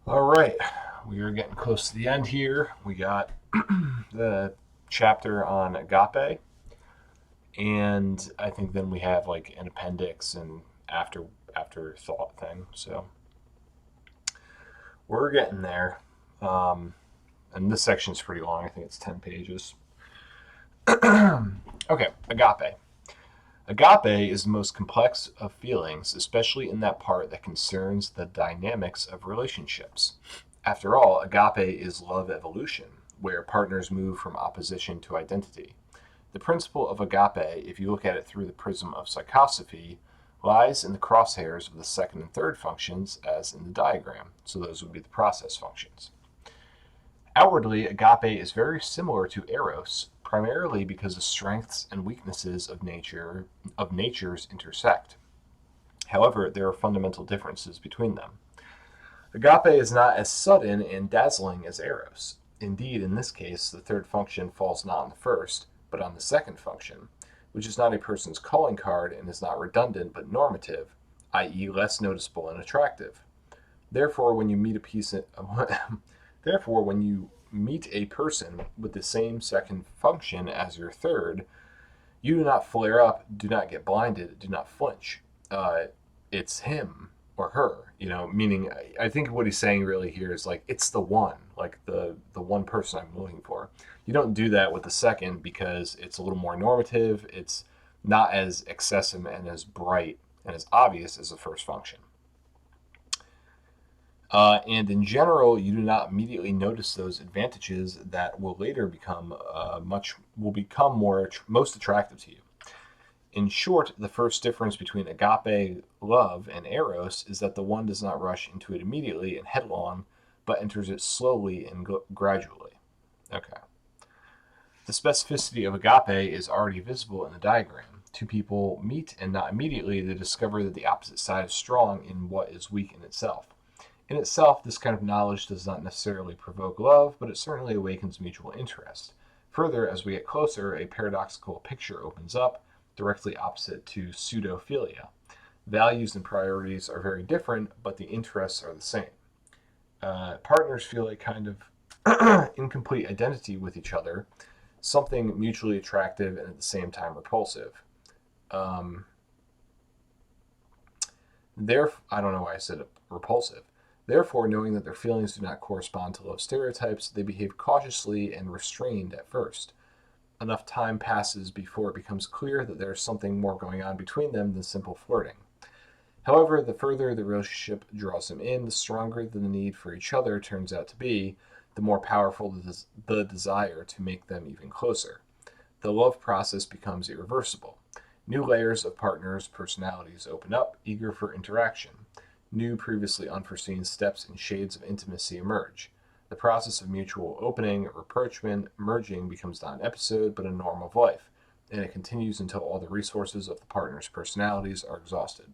All right, we are getting close to the end here. We got the chapter on agape, and I think then we have like an appendix and afterthought thing. So we're getting there. Um, and this section is pretty long. I think it's 10 pages. Okay, agape. Agape is the most complex of feelings, especially in that part that concerns the dynamics of relationships. After all, agape is love evolution, where partners move from opposition to identity. The principle of agape, if you look at it through the prism of psychosophy, lies in the crosshairs of the second and third functions as in the diagram. So those would be the process functions. Outwardly, agape is very similar to eros, primarily because the strengths and weaknesses of natures intersect. However, there are fundamental differences between them. Agape is not as sudden and dazzling as eros. Indeed, in this case, the third function falls not on the first, but on the second function, which is not a person's calling card and is not redundant but normative, i.e., less noticeable and attractive. Therefore, when you meet a piece, therefore when you meet a person with the same second function as your third, you do not flare up, do not get blinded, do not flinch. It's him or her, meaning I think what he's saying really here is like it's the one, like the one person I'm looking for. You don't do that with the second because it's a little more normative. It's not as excessive and as bright and as obvious as the first function. And in general, you do not immediately notice those advantages that will later become most attractive to you. In short, the first difference between agape love and eros is that the one does not rush into it immediately and headlong, but enters it slowly and gradually. Okay. The specificity of agape is already visible in the diagram. Two people meet, and not immediately they discover that the opposite side is strong in what is weak in itself. In itself, this kind of knowledge does not necessarily provoke love, but it certainly awakens mutual interest. Further, as we get closer, a paradoxical picture opens up, directly opposite to pseudophilia. Values and priorities are very different, but the interests are the same. Partners feel a kind of incomplete identity with each other, something mutually attractive and at the same time repulsive. Um, I don't know why I said repulsive. Therefore, knowing that their feelings do not correspond to love stereotypes, they behave cautiously and restrained at first. Enough time passes before it becomes clear that there is something more going on between them than simple flirting. However, the further the relationship draws them in, the stronger the need for each other turns out to be, the more powerful the desire to make them even closer. The love process becomes irreversible. New layers of partners' personalities open up, eager for interaction. New, previously unforeseen steps and shades of intimacy emerge. The process of mutual opening, rapprochement, merging becomes not an episode, but a norm of life, and it continues until all the resources of the partners' personalities are exhausted.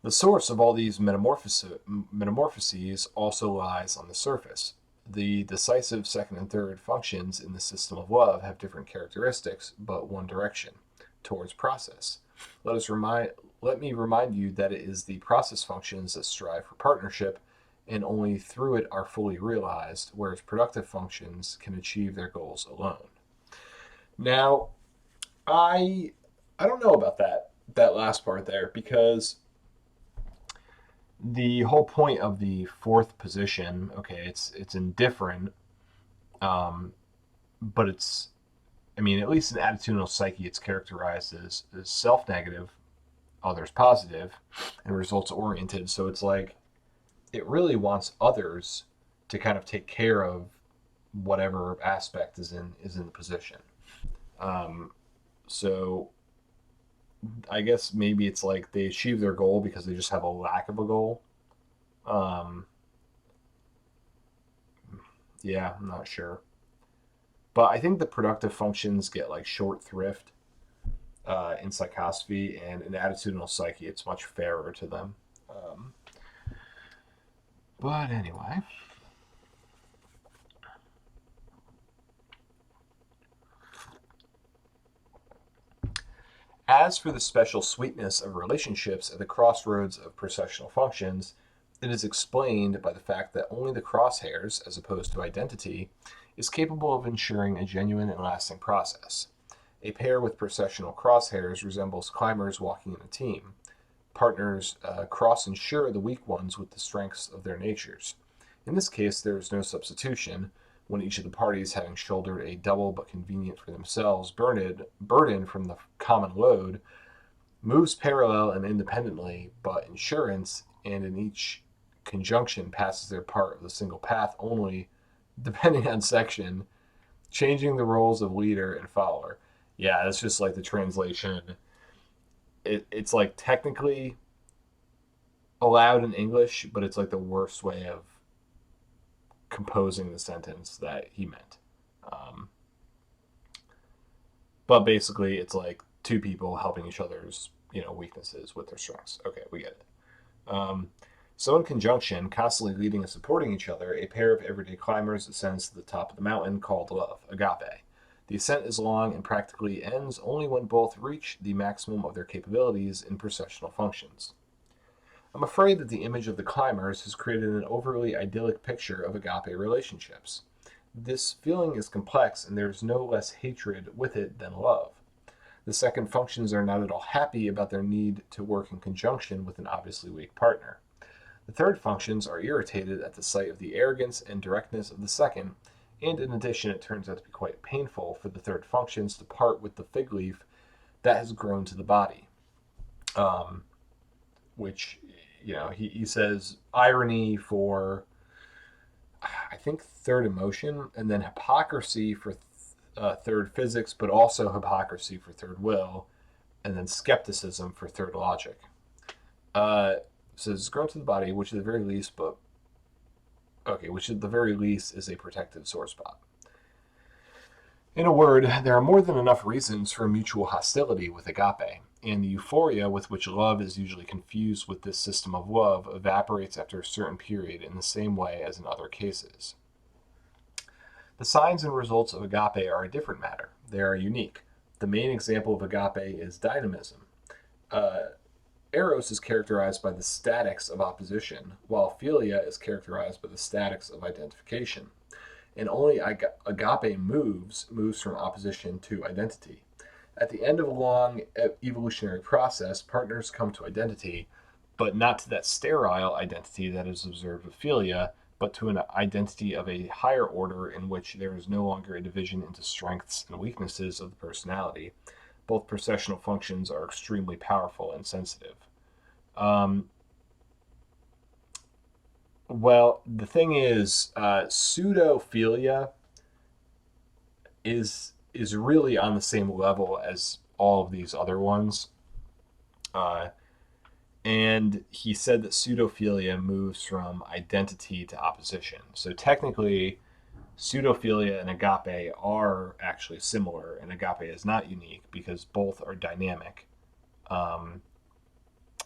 The source of all these metamorphoses also lies on the surface. The decisive second and third functions in the system of love have different characteristics, but one direction towards process. Let us remind Let me remind you that it is the process functions that strive for partnership, and only through it are fully realized, whereas productive functions can achieve their goals alone. Now, I I don't know about that last part there because the whole point of the fourth position, okay, it's indifferent, um, but it's I mean, at least in attitudinal psyche, it's characterized as self-negative, others positive, and results oriented. So it's like it really wants others to kind of take care of whatever aspect is in the position. Um, so I guess maybe it's like they achieve their goal because they just have a lack of a goal. Um, yeah, I'm not sure, but I think the productive functions get like short thrift in psychosophy, and in attitudinal psyche, it's much fairer to them. Um, but anyway, as for the special sweetness of relationships at the crossroads of processional functions, It is explained by the fact that only the crosshairs, as opposed to identity, is capable of ensuring a genuine and lasting process. A pair with processional crosshairs resembles climbers walking in a team. Partners cross-insure the weak ones with the strengths of their natures. In this case, there is no substitution, when each of the parties, having shouldered a double but convenient for themselves burden from the common load, moves parallel and independently, but insurance, and in each conjunction passes their part of the single path only, depending on section, changing the roles of leader and follower. Yeah, that's just like the translation. It's like technically allowed in English, but it's like the worst way of composing the sentence that he meant. Um, but basically, it's like two people helping each other's weaknesses with their strengths. Okay, we get it. Um, so in conjunction, constantly leading and supporting each other, a pair of everyday climbers ascends to the top of the mountain called love, Agape. The ascent is long and practically ends only when both reach the maximum of their capabilities in processional functions. I'm afraid that the image of the climbers has created an overly idyllic picture of agape relationships. This feeling is complex, and there is no less hatred with it than love. The second functions are not at all happy about their need to work in conjunction with an obviously weak partner. The third functions are irritated at the sight of the arrogance and directness of the second, and in addition, it turns out to be quite painful for the third functions to part with the fig leaf that has grown to the body. Um, which, he says irony for, I think, third emotion, and then hypocrisy for third physics, but also hypocrisy for third will, and then skepticism for third logic. Says grown to the body, which at the very least, which at the very least is a protected sore spot. In a word, there are more than enough reasons for mutual hostility with agape, and the euphoria with which love is usually confused with this system of love evaporates after a certain period in the same way as in other cases. The signs and results of agape are a different matter. They are unique. The main example of agape is dynamism. Uh, Eros is characterized by the statics of opposition, while philia is characterized by the statics of identification. And only agape moves from opposition to identity. At the end of a long evolutionary process, partners come to identity, but not to that sterile identity that is observed with philia, but to an identity of a higher order in which there is no longer a division into strengths and weaknesses of the personality. Both processional functions are extremely powerful and sensitive. Um, well, the thing is, pseudophilia is really on the same level as all of these other ones. Uh, and he said that pseudophilia moves from identity to opposition. So technically, pseudophilia and agape are actually similar, and agape is not unique because both are dynamic, um,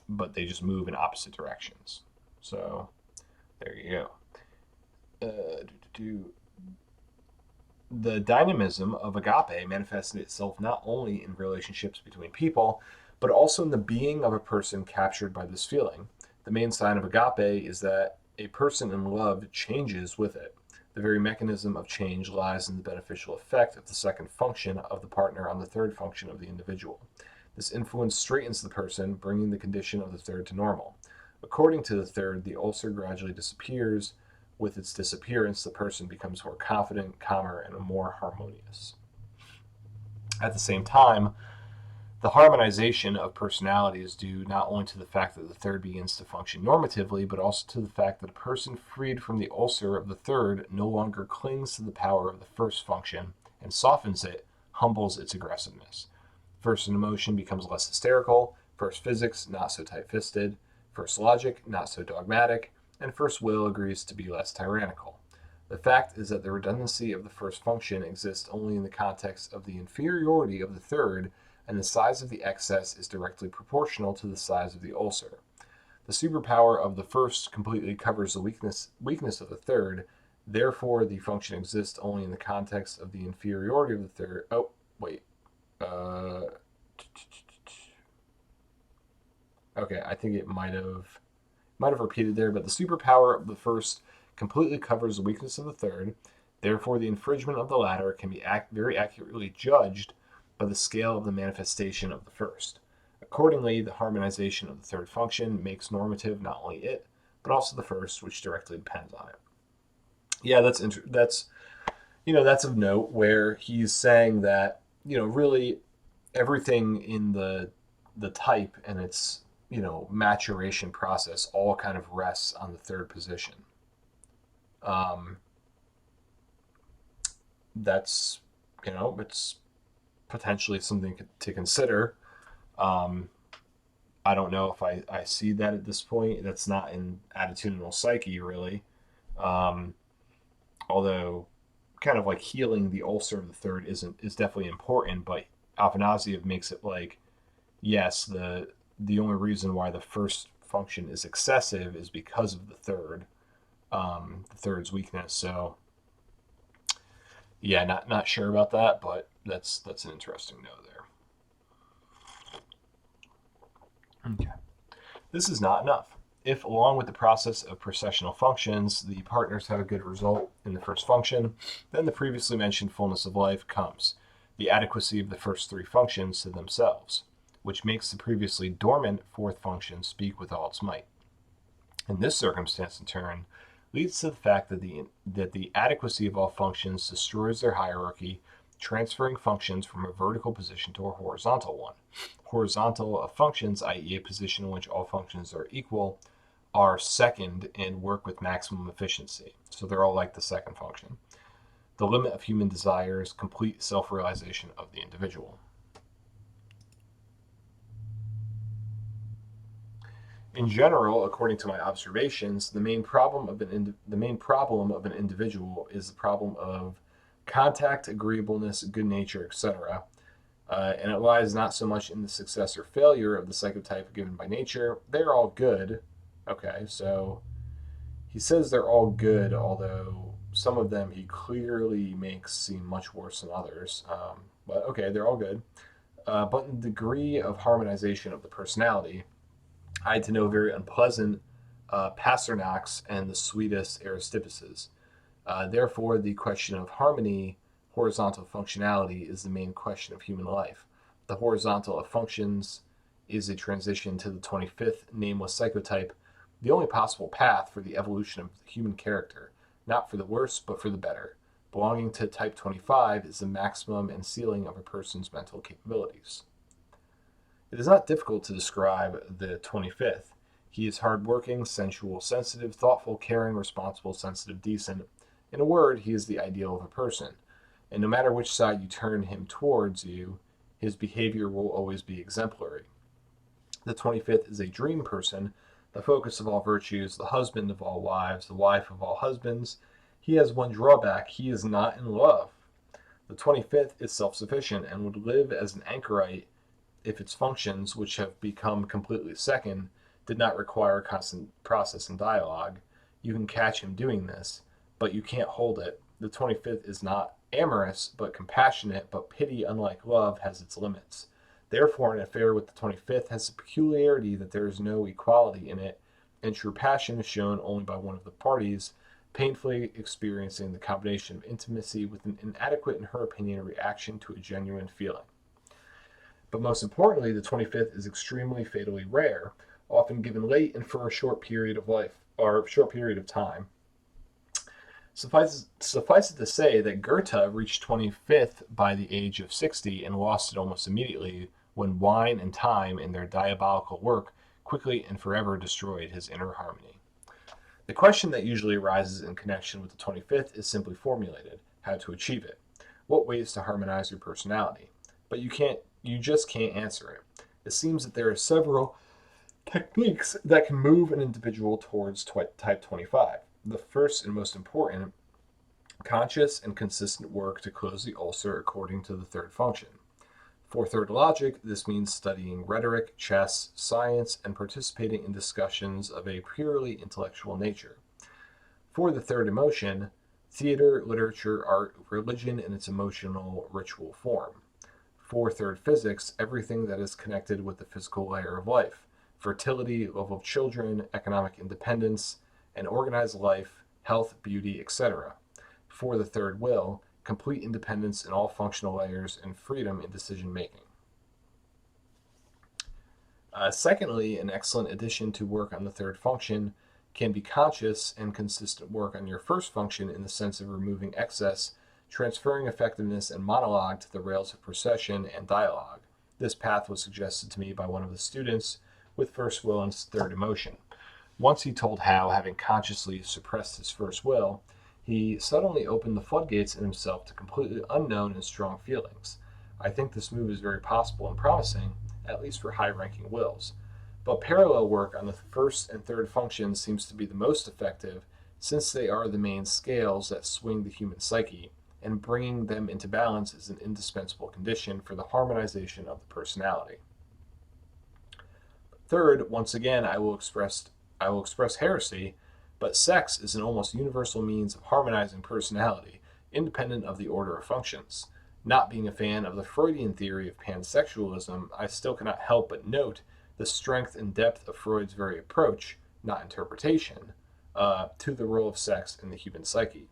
but they just move in opposite directions. So there you go. The dynamism of agape manifested itself not only in relationships between people, but also in the being of a person captured by this feeling. The main sign of agape is that a person in love changes with it. The very mechanism of change lies in the beneficial effect of the second function of the partner on the third function of the individual. This influence straightens the person, bringing the condition of the third to normal. According to the third, the ulcer gradually disappears. With its disappearance, the person becomes more confident, calmer, and more harmonious. At the same time, the harmonization of personality is due not only to the fact that the third begins to function normatively, but also to the fact that a person freed from the ulcer of the third no longer clings to the power of the first function and softens it, humbles its aggressiveness. First emotion becomes less hysterical, first physics not so tight-fisted, first logic not so dogmatic, and first will agrees to be less tyrannical. The fact is that the redundancy of the first function exists only in the context of the inferiority of the third, and the size of the excess is directly proportional to the size of the ulcer. The superpower of the first completely covers the weakness of the third, therefore the function exists only in the context of the inferiority of the third. Oh, wait. Okay, I think it might have Might have repeated there, but the superpower of the first completely covers the weakness of the third. Therefore, the infringement of the latter can be very accurately judged by the scale of the manifestation of the first. Accordingly, the harmonization of the third function makes normative not only it, but also the first, which directly depends on it. Yeah, that's of note where he's saying that really everything in the type and its maturation process all kind of rests on the third position. Um, that's it's potentially something to consider. Um, I don't know if I see that at this point. That's not in attitudinal psyche really. Um, Although kind of like healing the ulcer of the third is definitely important, but Afanasiev makes it like yes, the only reason why the first function is excessive is because of the third's weakness. So yeah, not sure about that, but that's an interesting note there. Okay. This is not enough. If, along with the process of processional functions, the partners have a good result in the first function, then the previously mentioned fullness of life comes, the adequacy of the first three functions to themselves, which makes the previously dormant fourth function speak with all its might. And this circumstance, in turn, leads to the fact that the adequacy of all functions destroys their hierarchy, transferring functions from a vertical position to a horizontal one. Horizontal of functions, i.e., a position in which all functions are equal, are second and work with maximum efficiency. So they're all like the second function. The limit of human desire is complete self-realization of the individual. In general, according to my observations, the main problem of an individual is the problem of contact, agreeableness, good nature, etc. And it lies not so much in the success or failure of the psychotype given by nature. They're all good. Okay, so he says they're all good, although some of them he clearly makes seem much worse than others. But okay, they're all good. But in the degree of harmonization of the personality, I had to know very unpleasant Pasternak's and the sweetest Aristippuses. Therefore, the question of harmony, horizontal functionality, is the main question of human life. The horizontal of functions is a transition to the 25th nameless psychotype, the only possible path for the evolution of human character, not for the worse, but for the better. Belonging to type 25 is the maximum and ceiling of a person's mental capabilities. It is not difficult to describe the 25th. He is hardworking, sensual, sensitive, thoughtful, caring, responsible, sensitive, decent. In a word, he is the ideal of a person. And no matter which side you turn him towards you, his behavior will always be exemplary. The 25th is a dream person, the focus of all virtues, the husband of all wives, the wife of all husbands. He has one drawback: he is not in love. The 25th is self sufficient and would live as an anchorite if its functions, which have become completely second, did not require constant process and dialogue. You can catch him doing this, but you can't hold it. The 25th is not amorous, but compassionate, but pity, unlike love, has its limits. Therefore, an affair with the 25th has the peculiarity that there is no equality in it, and true passion is shown only by one of the parties, painfully experiencing the combination of intimacy with an inadequate, in her opinion, reaction to a genuine feeling. But most importantly, the 25th is extremely fatally rare, often given late and for a short period of life, or short period of time. Suffice it to say that Goethe reached 25th by the age of 60 and lost it almost immediately when wine and time in their diabolical work quickly and forever destroyed his inner harmony. The question that usually arises in connection with the 25th is simply formulated: how to achieve it. What ways to harmonize your personality? But you just can't answer it. It seems that there are several techniques that can move an individual towards type 25. The first and most important: conscious and consistent work to close the ulcer according to the third function. For third logic, this means studying rhetoric, chess, science, and participating in discussions of a purely intellectual nature. For the third emotion, theater, literature, art, religion in its emotional ritual form. For third physics, everything that is connected with the physical layer of life. fertility, love of children, economic independence, an organized life, health, beauty, etc. For the third will, complete independence in all functional layers and freedom in decision making. Secondly, an excellent addition to work on the third function can be conscious and consistent work on your first function in the sense of removing excess, transferring effectiveness and monologue to the rails of procession and dialogue. This path was suggested to me by one of the students with first will and third emotion. Once he told how, having consciously suppressed his first will, he suddenly opened the floodgates in himself to completely unknown and strong feelings. I think this move is very possible and promising, at least for high-ranking wills. But parallel work on the first and third functions seems to be the most effective, since they are the main scales that swing the human psyche, and bringing them into balance is an indispensable condition for the harmonization of the personality. Third, once again, I will express heresy, but sex is an almost universal means of harmonizing personality, independent of the order of functions. Not being a fan of the Freudian theory of pansexualism, I still cannot help but note the strength and depth of Freud's very approach, not interpretation, to the role of sex in the human psyche.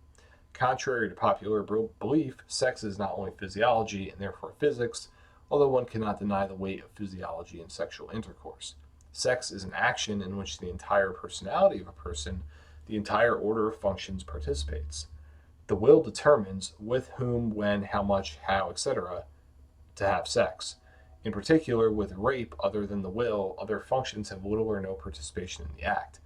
Contrary to popular belief, sex is not only physiology and therefore physics, although one cannot deny the weight of physiology in sexual intercourse. Sex is an action in which the entire personality of a person, the entire order of functions, participates. The will determines with whom, when, how much, how, etc. to have sex. In particular, with rape, other than the will, other functions have little or no participation in the act.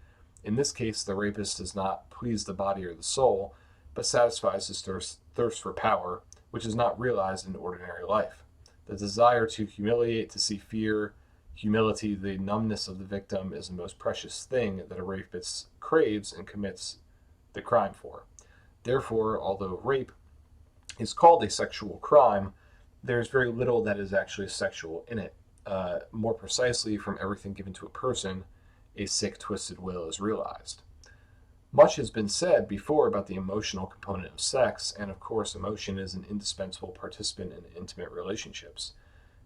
In this case, the rapist does not please the body or the soul, but satisfies his thirst for power, which is not realized in ordinary life. The desire to humiliate, to see fear, humility, the numbness of the victim is the most precious thing that a rapist craves and commits the crime for. Therefore, although rape is called a sexual crime, there's very little that is actually sexual in it. More precisely, from everything given to a person, a sick, twisted will is realized. Much has been said before about the emotional component of sex, and of course, emotion is an indispensable participant in intimate relationships.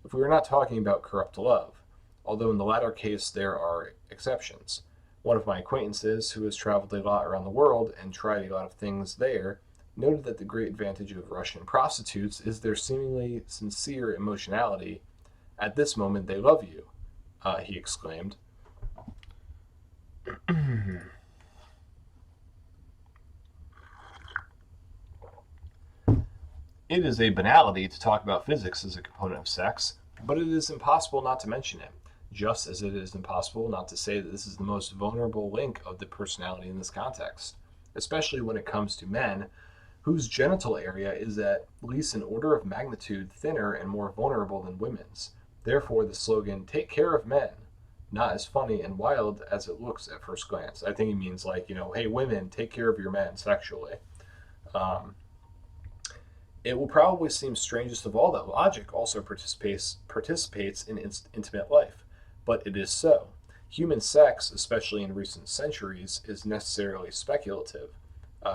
If we are not talking about corrupt love, although in the latter case there are exceptions. One of my acquaintances, who has traveled a lot around the world and tried a lot of things there, noted that the great advantage of Russian prostitutes is their seemingly sincere emotionality. At this moment they love you, he exclaimed. It is a banality to talk about physics as a component of sex, but it is impossible not to mention it, just as it is impossible not to say that this is the most vulnerable link of the personality in this context, especially when it comes to men, whose genital area is at least an order of magnitude thinner and more vulnerable than women's. Therefore, the slogan, "Take care of men," not as funny and wild as it looks at first glance. I think he means like, hey, women, take care of your men sexually. It will probably seem strangest of all that logic also participates in intimate life, but it is so. Human sex, especially in recent centuries, is necessarily speculative.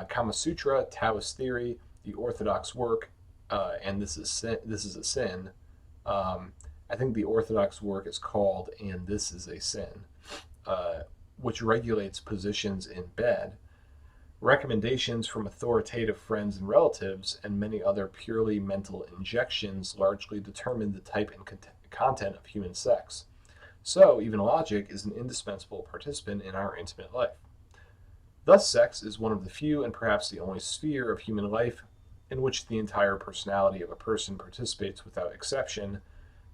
Kama Sutra, Taoist theory, the Orthodox work, and this is a sin. I think the Orthodox work is called "And This Is a Sin," which regulates positions in bed. Recommendations from authoritative friends and relatives, and many other purely mental injections largely determine the type and content of human sex. So, even logic is an indispensable participant in our intimate life. Thus, sex is one of the few and perhaps the only sphere of human life in which the entire personality of a person participates without exception,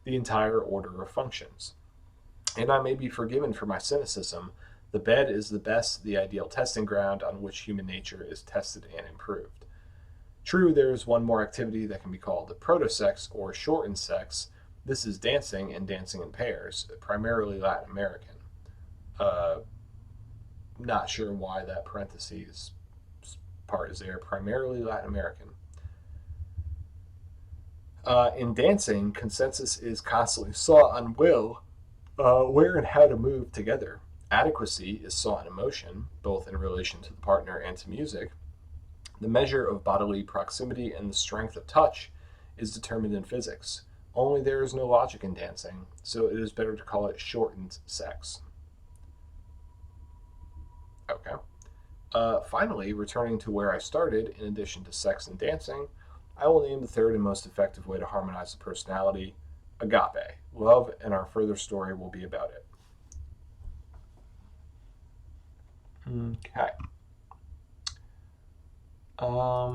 the entire order of functions. And I may be forgiven for my cynicism. The bed is the ideal testing ground on which human nature is tested and improved. True, there is one more activity that can be called the proto-sex or shortened sex. This is dancing and dancing in pairs, primarily Latin American. Not sure why that parentheses part is there, primarily Latin American. In dancing, consensus is constantly sought on will, where and how to move together. Adequacy is sought in emotion, both in relation to the partner and to music. The measure of bodily proximity and the strength of touch is determined in physics. only there is no logic in dancing, so it is better to call it shortened sex. Okay. Finally, returning to where I started, in addition to sex and dancing, I will name the third and most effective way to harmonize the personality: agape, love, and our further story will be about it. Okay. All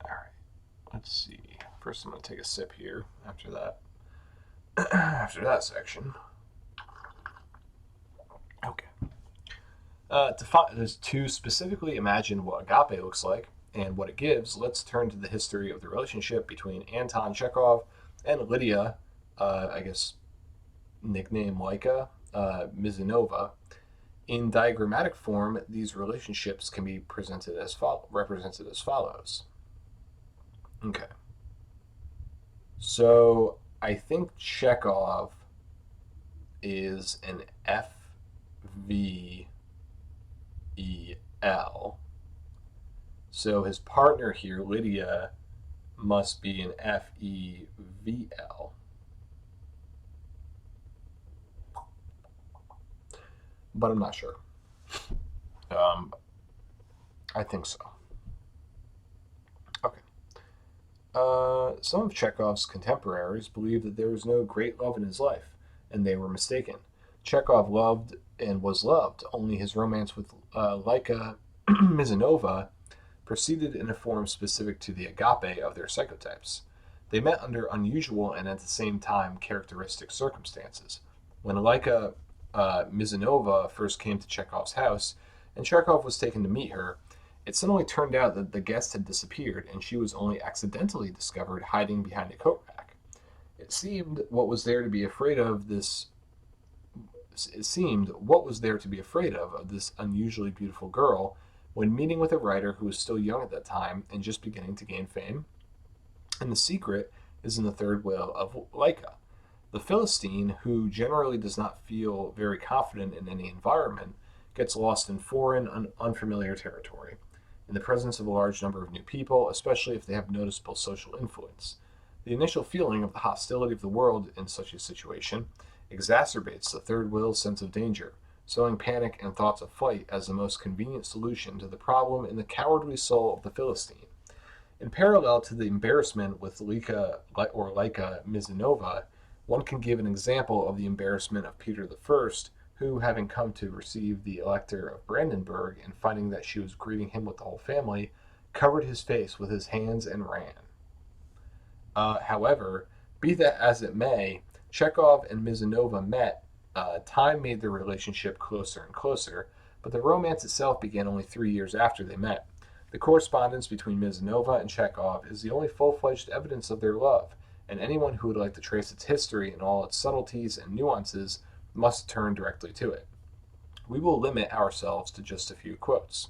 right. Let's see. First, I'm going to take a sip here after that. After that section. Okay. To specifically imagine what agape looks like and what it gives, let's turn to the history of the relationship between Anton Chekhov and Lydia, I guess, nickname Laika, Mizanova. In diagrammatic form, these relationships can be represented as follows. Okay. So I think Chekhov is an FVEL. So his partner here, Lydia, must be an FEVL. But I'm not sure. I think so. Okay. Some of Chekhov's contemporaries believed that there was no great love in his life, and they were mistaken. Chekhov loved and was loved, only his romance with Laika Mizanova proceeded in a form specific to the agape of their psychotypes. They met under unusual and at the same time characteristic circumstances. When Laika Mizanova first came to Chekhov's house, and Chekhov was taken to meet her, it suddenly turned out that the guest had disappeared, and she was only accidentally discovered hiding behind a coat rack. It seemed what was there to be afraid of this unusually beautiful girl when meeting with a writer who was still young at that time and just beginning to gain fame. And the secret is in the third will of Laika. The Philistine, who generally does not feel very confident in any environment, gets lost in foreign, unfamiliar territory, in the presence of a large number of new people, especially if they have noticeable social influence. The initial feeling of the hostility of the world in such a situation exacerbates the third will's sense of danger, sowing panic and thoughts of flight as the most convenient solution to the problem in the cowardly soul of the Philistine. In parallel to the embarrassment with Laika Mizanova, one can give an example of the embarrassment of Peter I, who, having come to receive the Elector of Brandenburg and finding that she was greeting him with the whole family, covered his face with his hands and ran. However, be that as it may, Chekhov and Mizanova met. Time made their relationship closer and closer, but the romance itself began only 3 years after they met. The correspondence between Mizanova and Chekhov is the only full-fledged evidence of their love, and anyone who would like to trace its history and all its subtleties and nuances must turn directly to it. We will limit ourselves to just a few quotes.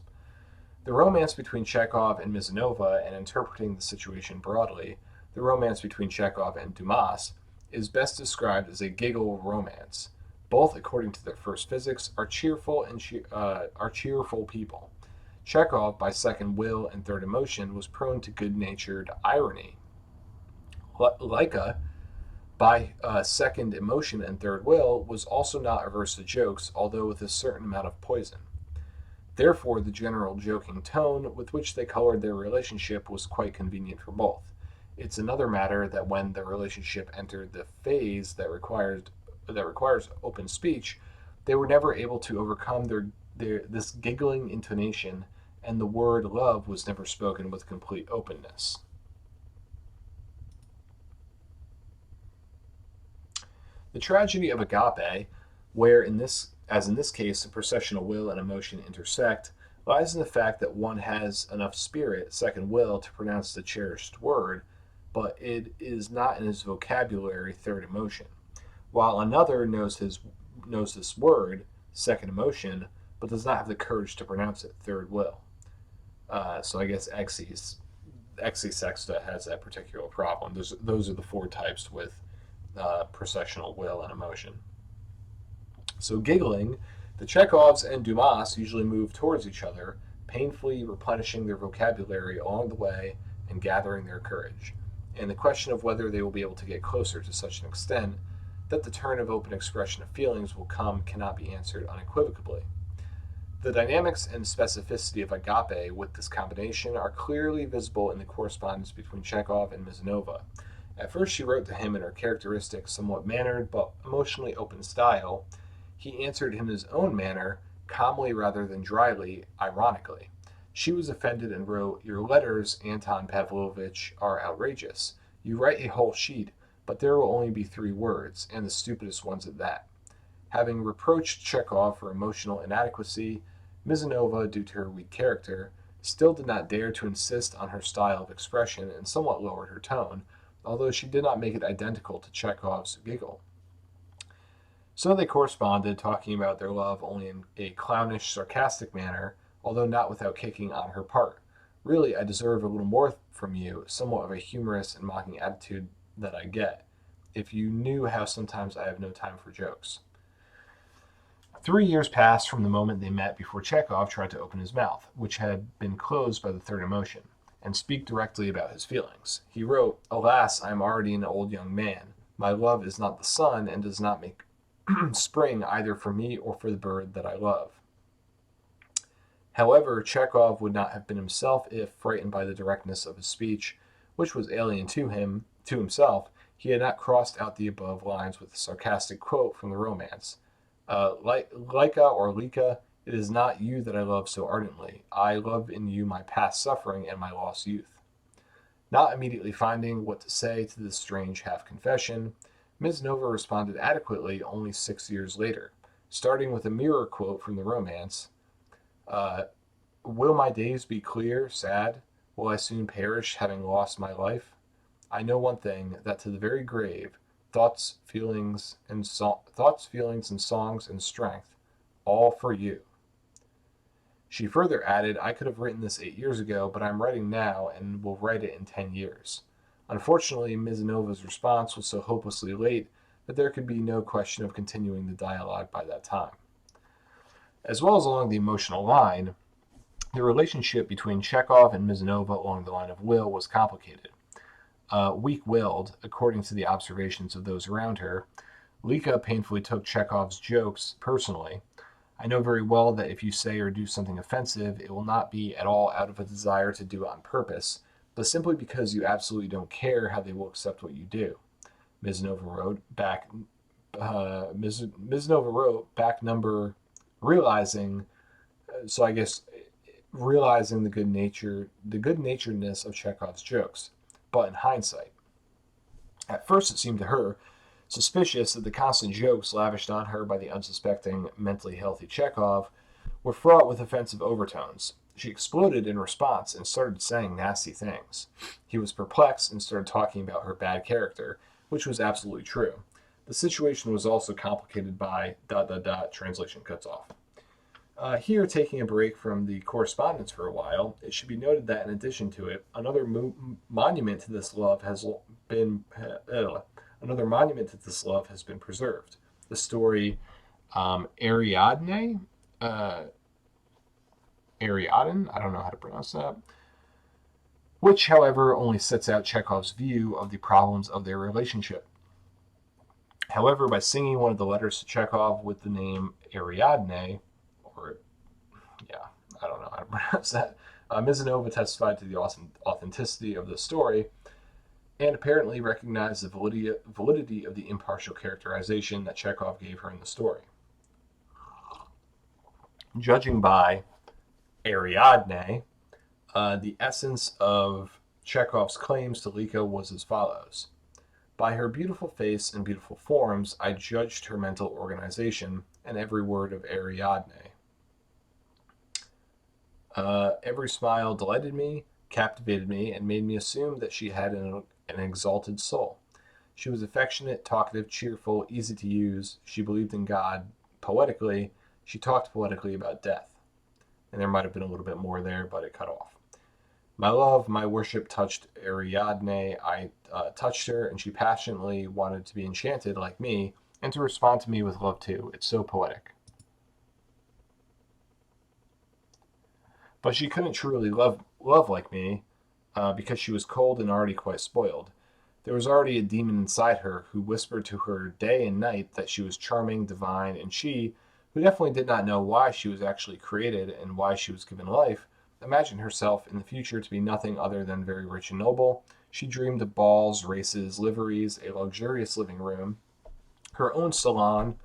The romance between Chekhov and Mizanova, and interpreting the situation broadly, the romance between Chekhov and Dumas, is best described as a giggle romance. Both, according to their first physics, are cheerful people. Chekhov, by second will and third emotion, was prone to good-natured irony. Laika, by second emotion and third will, was also not averse to jokes, although with a certain amount of poison. Therefore, the general joking tone with which they colored their relationship was quite convenient for both. It's another matter that when the relationship entered the phase that requires open speech, they were never able to overcome this giggling intonation, and the word love was never spoken with complete openness. The tragedy of agape, where as in this case, the processional will and emotion intersect, lies in the fact that one has enough spirit, second will, to pronounce the cherished word, but it is not in his vocabulary, third emotion, while another knows this word, second emotion, but does not have the courage to pronounce it, third will. So I guess Xe Sexta has that particular problem. Those are the four types with processional will and emotion. So giggling, the Chekhovs and Dumas usually move towards each other, painfully replenishing their vocabulary along the way and gathering their courage. and the question of whether they will be able to get closer to such an extent that the turn of open expression of feelings will come cannot be answered unequivocally. The dynamics and specificity of Agape with this combination are clearly visible in the correspondence between Chekhov and Misanova. At first, she wrote to him in her characteristic, somewhat mannered but emotionally open style. He answered in his own manner, calmly rather than dryly, ironically. She was offended and wrote, "Your letters, Anton Pavlovitch, are outrageous. You write a whole sheet, but there will only be 3 words, and the stupidest ones at that." Having reproached Chekhov for emotional inadequacy, Misanova, due to her weak character, still did not dare to insist on her style of expression and somewhat lowered her tone, although she did not make it identical to Chekhov's giggle. So they corresponded, talking about their love only in a clownish, sarcastic manner, although not without kicking on her part. "Really, I deserve a little more from you, somewhat of a humorous and mocking attitude that I get. If you knew how sometimes I have no time for jokes." 3 years passed from the moment they met before Chekhov tried to open his mouth, which had been closed by the third emotion, and speak directly about his feelings. He wrote, "Alas, I am already an old young man. My love is not the sun, and does not make spring either for me or for the bird that I love." However, Chekhov would not have been himself if, frightened by the directness of his speech, which was alien to himself, he had not crossed out the above lines with a sarcastic quote from the romance. Laika or Lika, it is not you that I love so ardently. I love in you my past suffering and my lost youth." Not immediately finding what to say to this strange half-confession, Ms. Nova responded adequately only 6 years later, starting with a mirror quote from the romance. "Will my days be clear, sad? Will I soon perish, having lost my life? I know one thing, that to the very grave, thoughts, feelings, and songs and strength, all for you." She further added, "I could have written this 8 years ago, but I'm writing now and will write it in 10 years." Unfortunately, Mizanova's response was so hopelessly late that there could be no question of continuing the dialogue by that time. As well as along the emotional line, the relationship between Chekhov and Mizanova along the line of will was complicated. Weak-willed, according to the observations of those around her, Lika painfully took Chekhov's jokes personally. "I know very well that if you say or do something offensive, it will not be at all out of a desire to do it on purpose, but simply because you absolutely don't care how they will accept what you do." Misanova wrote back. Misanova wrote back number realizing. So I guess realizing the good naturedness of Chekhov's jokes. But in hindsight, at first it seemed to her suspicious that the constant jokes lavished on her by the unsuspecting, mentally healthy Chekhov were fraught with offensive overtones. She exploded in response and started saying nasty things. He was perplexed and started talking about her bad character, which was absolutely true. The situation was also complicated by ... translation cuts off. Here, taking a break from the correspondence for a while, it should be noted that in addition to it, monument to this love has been preserved. The story Ariadne, Ariadne, I don't know how to pronounce that, which, however, only sets out Chekhov's view of the problems of their relationship. However, by singing one of the letters to Chekhov with the name Ariadne, I don't know how to pronounce that, Mizanova testified to the authenticity of the story and apparently recognized the validity of the impartial characterization that Chekhov gave her in the story. Judging by Ariadne, the essence of Chekhov's claims to Lika was as follows. "By her beautiful face and beautiful forms, I judged her mental organization and every word of Ariadne. Every smile delighted me, captivated me, and made me assume that she had an exalted soul. She was affectionate, talkative, cheerful, easy to use. She believed in God. Poetically, she talked poetically about death." And there might have been a little bit more there, but it cut off. "My love, my worship touched Ariadne. I touched her, and she passionately wanted to be enchanted like me, and to respond to me with love too. It's so poetic. But she couldn't truly love like me, because she was cold and already quite spoiled. There was already a demon inside her who whispered to her day and night that she was charming, divine, and she, who definitely did not know why she was actually created and why she was given life, imagined herself in the future to be nothing other than very rich and noble. She dreamed of balls, races, liveries, a luxurious living room, her own salon,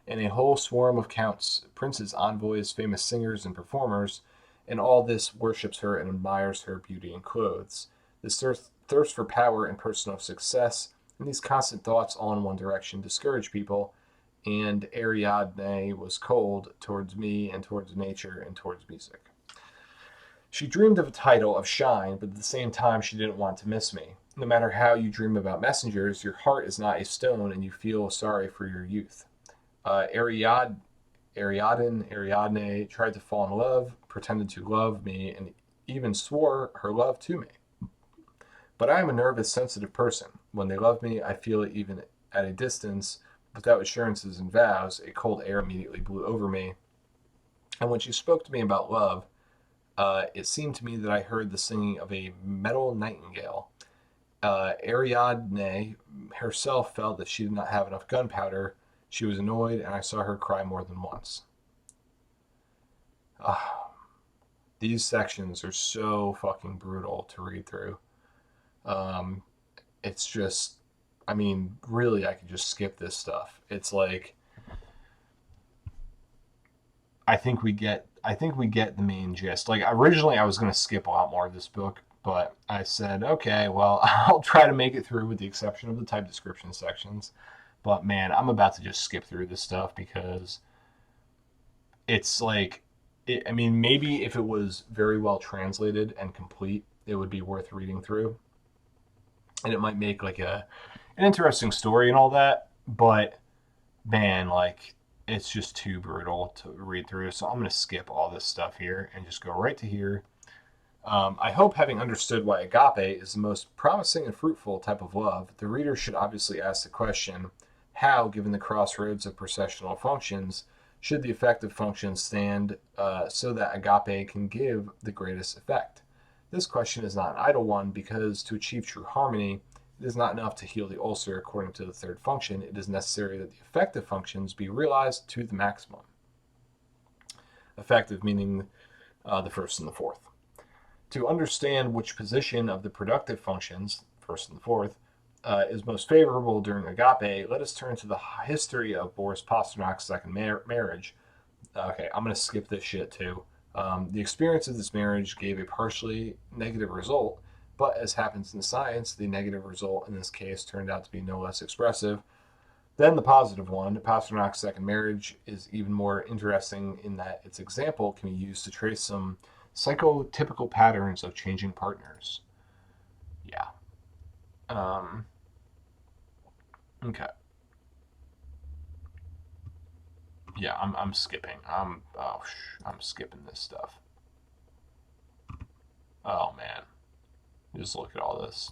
and a whole swarm of counts, princes, envoys, famous singers, and performers, and all this worships her and admires her beauty and clothes. This thirst for power and personal success, and these constant thoughts all in one direction discourage people, and Ariadne was cold towards me and towards nature and towards music. She dreamed of a title of shine, but at the same time she didn't want to miss me. No matter how you dream about messengers, your heart is not a stone and you feel sorry for your youth. Ariadne tried to fall in love, pretended to love me, and even swore her love to me. But I am a nervous, sensitive person. When they love me, I feel it even at a distance. Without assurances and vows, a cold air immediately blew over me. And when she spoke to me about love, it seemed to me that I heard the singing of a metal nightingale. Ariadne herself felt that she did not have enough gunpowder. She was annoyed, and I saw her cry more than once. Ah, these sections are so fucking brutal to read through. Um, it's just, I mean, really, I could just skip this stuff. It's like, I think we get the main gist. Like originally, I was gonna skip a lot more of this book, but I said, okay, well, I'll try to make it through with the exception of the type description sections. But man, I'm about to just skip through this stuff because it's like, I mean, maybe if it was very well translated and complete, it would be worth reading through, and it might make like an interesting story and all that. But man, like it's just too brutal to read through. So I'm gonna skip all this stuff here and just go right to here. I hope, having understood why agape is the most promising and fruitful type of love, the reader should obviously ask the question: how, given the crossroads of processional functions, should the effective function stand so that agape can give the greatest effect? This question is not an idle one because to achieve true harmony, it is not enough to heal the ulcer according to the third function. It is necessary that the effective functions be realized to the maximum. Effective meaning the first and the fourth. To understand which position of the productive functions, first and the fourth, is most favorable during agape, let us turn to the history of Boris Pasternak's second marriage. Okay, I'm going to skip this shit too. The experience of this marriage gave a partially negative result, but as happens in science, the negative result in this case turned out to be no less expressive than the positive one. Pasternak's second marriage is even more interesting in that its example can be used to trace some psychotypical patterns of changing partners. Yeah. Um, okay. Yeah, I'm skipping. I'm skipping this stuff. Oh man, just look at all this.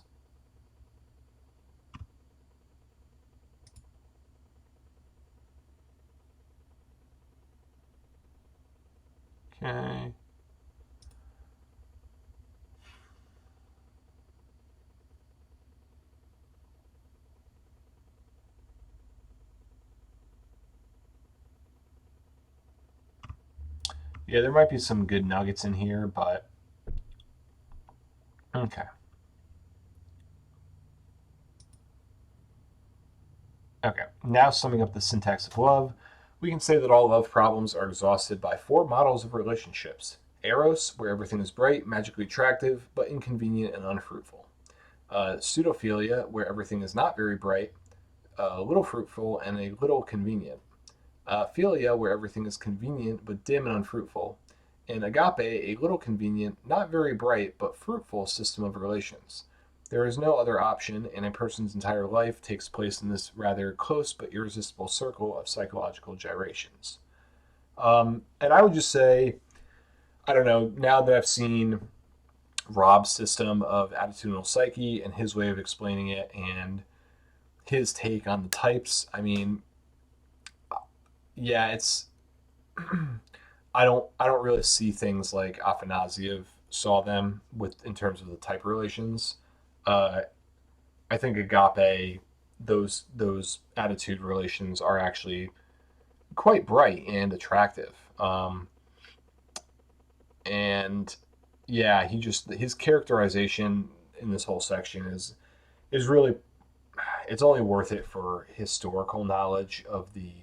Okay. Yeah, there might be some good nuggets in here, but okay. Okay. Now summing up the syntax of love, we can say that all love problems are exhausted by four models of relationships: Eros, where everything is bright, magically attractive, but inconvenient and unfruitful; pseudophilia, where everything is not very bright, a little fruitful, and a little convenient; philia, where everything is convenient but dim and unfruitful; and agape, a little convenient, not very bright, but fruitful system of relations. There is no other option, and a person's entire life takes place in this rather close but irresistible circle of psychological gyrations. And I would just say, I don't know, now that I've seen Rob's system of attitudinal psyche and his way of explaining it and his take on the types, I mean, yeah, it's I don't really see things like Afanasiev saw them with in terms of the type relations. Uh, I think agape, those attitude relations are actually quite bright and attractive. And yeah, his characterization in this whole section is really, it's only worth it for historical knowledge of the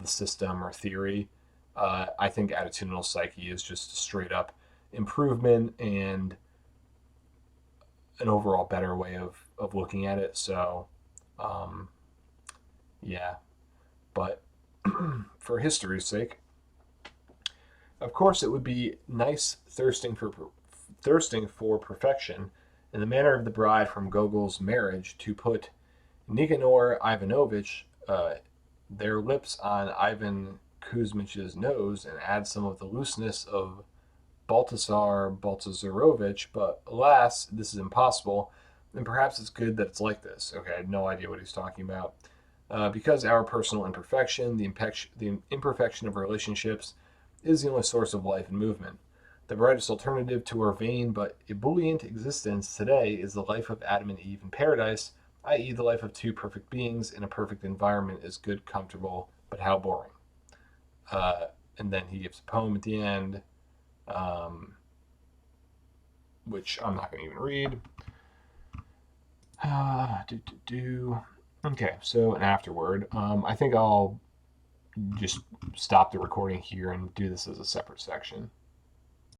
system or theory. I think attitudinal psyche is just a straight up improvement and an overall better way of looking at it. So, um, yeah, but for history's sake, of course, it would be nice thirsting for perfection in the manner of the bride from Gogol's Marriage to put Nicanor Ivanovich their lips on Ivan Kuzmich's nose and add some of the looseness of Baltasar Baltasarovich, but alas, this is impossible, and perhaps it's good that it's like this. Okay, I had no idea what he's talking about. Because our personal imperfection, the imperfection of relationships, is the only source of life and movement. The brightest alternative to our vain but ebullient existence today is the life of Adam and Eve in paradise, i.e., the life of two perfect beings in a perfect environment is good, comfortable, but how boring. Uh, and then he gives a poem at the end, um, which I'm not going to even read. Do, do, do. Okay, so an afterword. I think I'll just stop the recording here and do this as a separate section.